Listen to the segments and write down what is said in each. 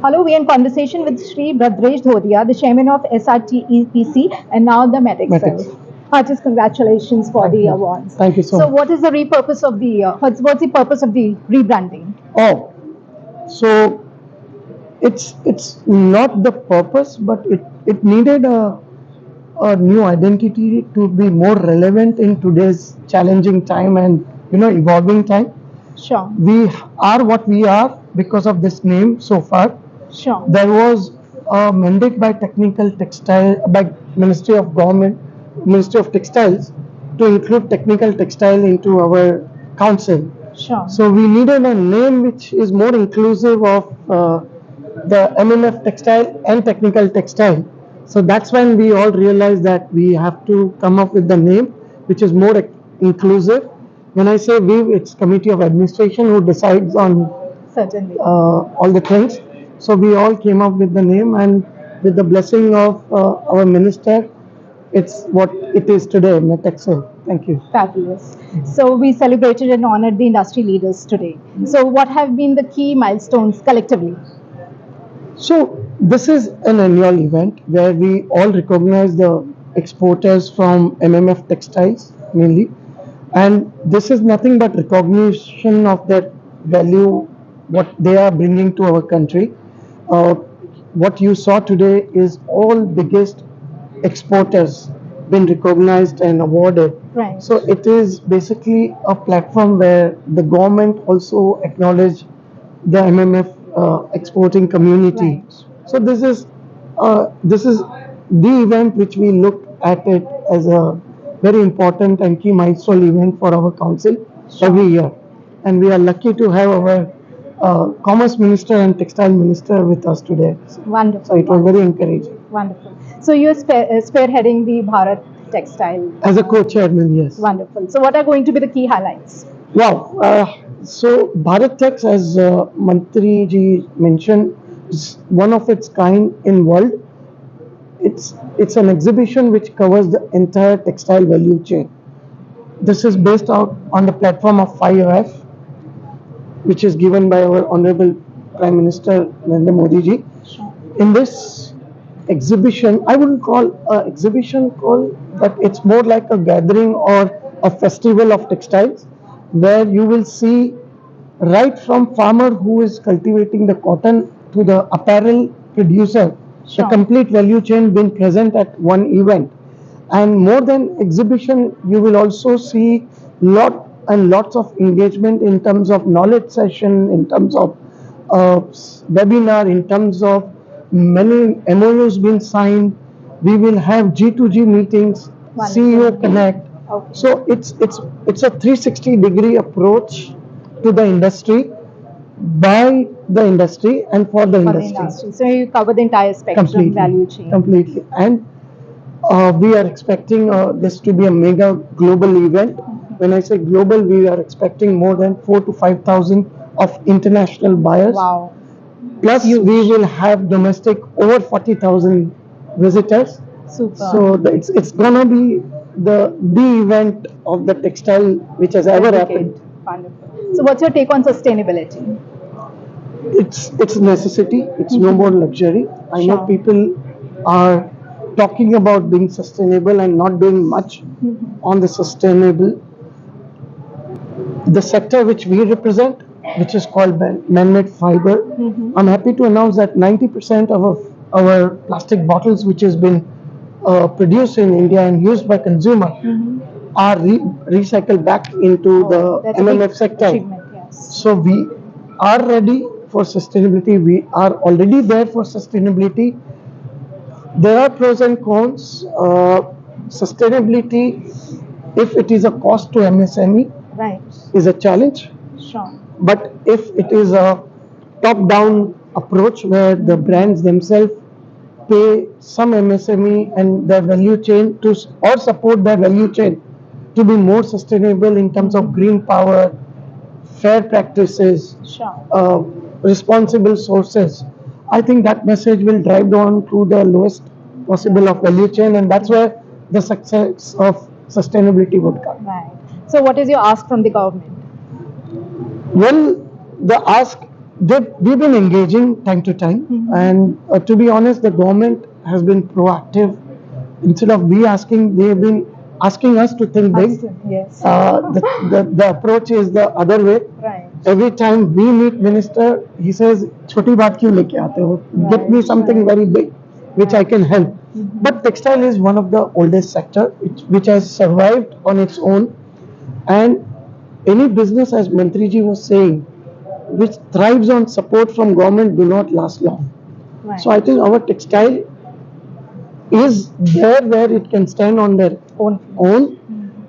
Hello, we are in conversation with Shri Bhadresh Dhodia, the chairman of SRTEPC and now the Matexil. Matexil. Heartiest congratulations for Thank the you. awards. Thank you so So, much. what is the repurpose of the what's the purpose of the rebranding? Oh, so it's not the purpose, but it needed a new identity to be more relevant in today's challenging time and evolving time. Sure, We are what we are because of this name so far. sure. There was a mandate by technical textile by Ministry of Government, Ministry of Textiles, to include technical textile into our council. Sure. So we needed a name which is more inclusive of the MMF textile and technical textile. So that's when we all realized that we have to come up with the name which is more inclusive. When I say we, it's committee of administration who decides on Certainly. all the things. So we all came up with the name, and with the blessing of our minister, it's what it is today, Matexil. Thank you. Fabulous. So, we celebrated and honored the industry leaders today. So, what have been the key milestones collectively? So this is an annual event where we all recognize the exporters from MMF textiles mainly, and this is nothing but recognition of that value, what they are bringing to our country. Uh, what you saw today is all biggest exporters been recognized and awarded. Right. So it is basically a platform where the government also acknowledge the MMF exporting community. Right. So this is the event which we look at it as a very important and key milestone event for our council every year, and we are lucky to have our commerce minister and textile minister with us today. Wonderful. So it was very encouraging. Wonderful. So you're spearheading the Bharat Textile. As a co-chairman, yes. Wonderful. So what are going to be the key highlights? Wow. So Bharat Tex, as Mantri ji mentioned, is one of its kind in world. It's an exhibition which covers the entire textile value chain. This is based out on the platform of 5F, which is given by our Honorable Prime Minister Narendra Modi ji. Sure. In this exhibition, I wouldn't call exhibition call, but it's more like a gathering or a festival of textiles, where you will see right from farmer who is cultivating the cotton to the apparel producer, Sure. the complete value chain being present at one event. And more than exhibition, you will also see lots of engagement in terms of knowledge session, in terms of webinar, in terms of many MOUs being signed. We will have G2G meetings, Wonderful. CEO Connect. Okay. So it's a 360-degree approach to the industry, by the industry, and for the For the industry. industry. So you cover the entire spectrum Completely. value chain. Completely. And we are expecting this to be a mega global event. When I say global, we are expecting more than 4 to 5,000 of international buyers. Wow. Plus, Huge. we will have domestic over 40,000 visitors. Super. So it's gonna be the event of the textile which has ever happened. Wonderful. So what's your take on sustainability? It's a necessity. It's no more luxury. I know Sure. people are talking about being sustainable and not doing much on the sustainable. The sector which we represent, which is called man-made fiber, I'm happy to announce that 90% of our plastic bottles which has been produced in India and used by consumer are recycled back into the That's a big MMF sector. achievement, yes. So we are ready for sustainability. We are already there for sustainability. There are pros and cons. Sustainability, if it is a cost to MSME, Right. is a challenge. Sure. But if it is a top-down approach where the brands themselves pay some MSME and their value chain to or support their value chain to be more sustainable in terms of green power, fair practices, Sure. responsible sources, I think that message will drive down to the lowest possible of value chain, and that's where the success of sustainability would come. Right. So what is your ask from the government? Well, the ask we've been engaging time to time, and to be honest, the government has been proactive. Instead of we asking, they've been asking us to think big. Yes. The approach is the other way. Right. Every time we meet minister, he says, "Choti baat kyun leke aate ho? Get me something very big, which I can help." But textile is one of the oldest sector which has survived on its own, and any business, as Mantriji was saying, which thrives on support from government, do not last long. Right. So I think our textile is there where it can stand on their own.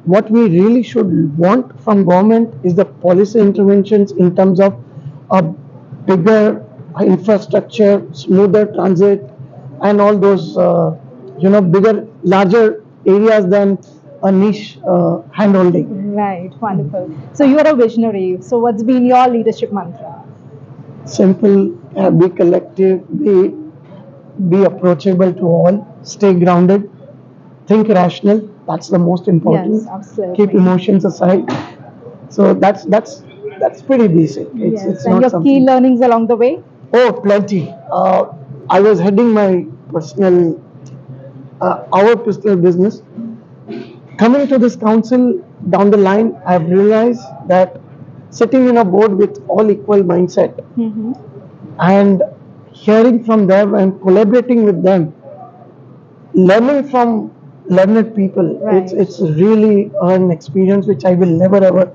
What we really should want from government is the policy interventions in terms of a bigger infrastructure, smoother transit, and all those bigger, larger areas than a niche handholding. Right. Wonderful. So you are a visionary. So what's been your leadership mantra? Simple, be collective, be approachable to all, stay grounded, think rational. That's the most important. Yes, absolutely. Keep emotions aside. So that's pretty basic. It's And not your something. key learnings along the way? Oh, plenty. I was heading my personal, our personal business. Coming to this council down the line, I've realized that sitting in a board with all equal mindset and hearing from them and collaborating with them, learning from learned people, Right. it's really an experience which I will never ever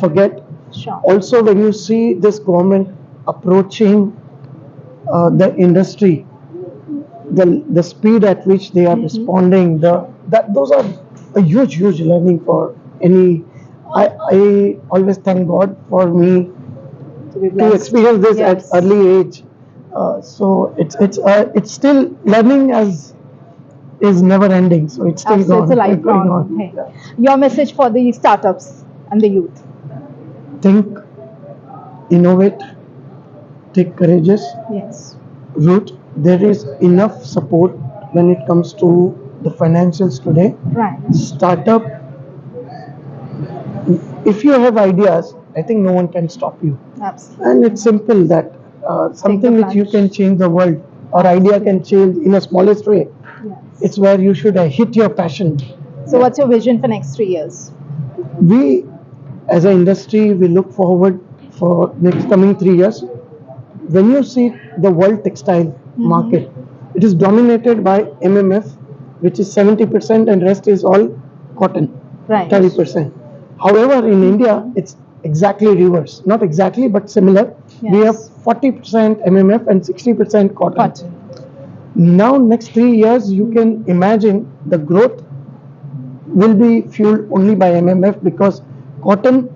forget. Sure. Also, when you see this government approaching the industry, the speed at which they are responding, those are a huge learning for any. I always thank God for me To be to blessed. experience this at Yes. early age. So it's still learning as is never ending. So it's still Absolutely, it's a going lifelong on. thing. Your message for the startups and the youth? Think, innovate, take courageous Yes. route. There is enough support when it comes to the financials today. Right. Startup, if you have ideas, I think no one can stop you. Absolutely. And it's simple that something which you plunge. can change the world, or idea can change in a smallest way. Yes. It's where you should hit your passion. So what's your vision for next 3 years? We, as an industry, we look forward for next coming 3 years. When you see the world textile market, it is dominated by MMF, which is 70%, and rest is all cotton, Right. 30%. However, in India, it's exactly reverse. Not exactly, but similar. We have Yes. 40% MMF and 60% cotton. Cotton. Now, next 3 years, you can imagine the growth will be fueled only by MMF, because cotton,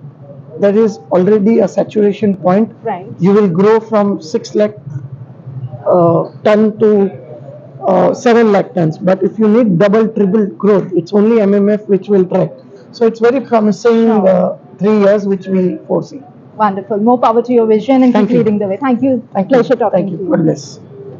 there is already a saturation point. Right. You will grow from 6 lakh ton to 7 lakh tons. But if you need double, triple growth, it's only MMF which will track. So it's very promising 3 years which we foresee. Wonderful. More power to your vision and Thank keep you. leading the way. Thank you. Thank Pleasure you. talking Thank to you. you. God bless.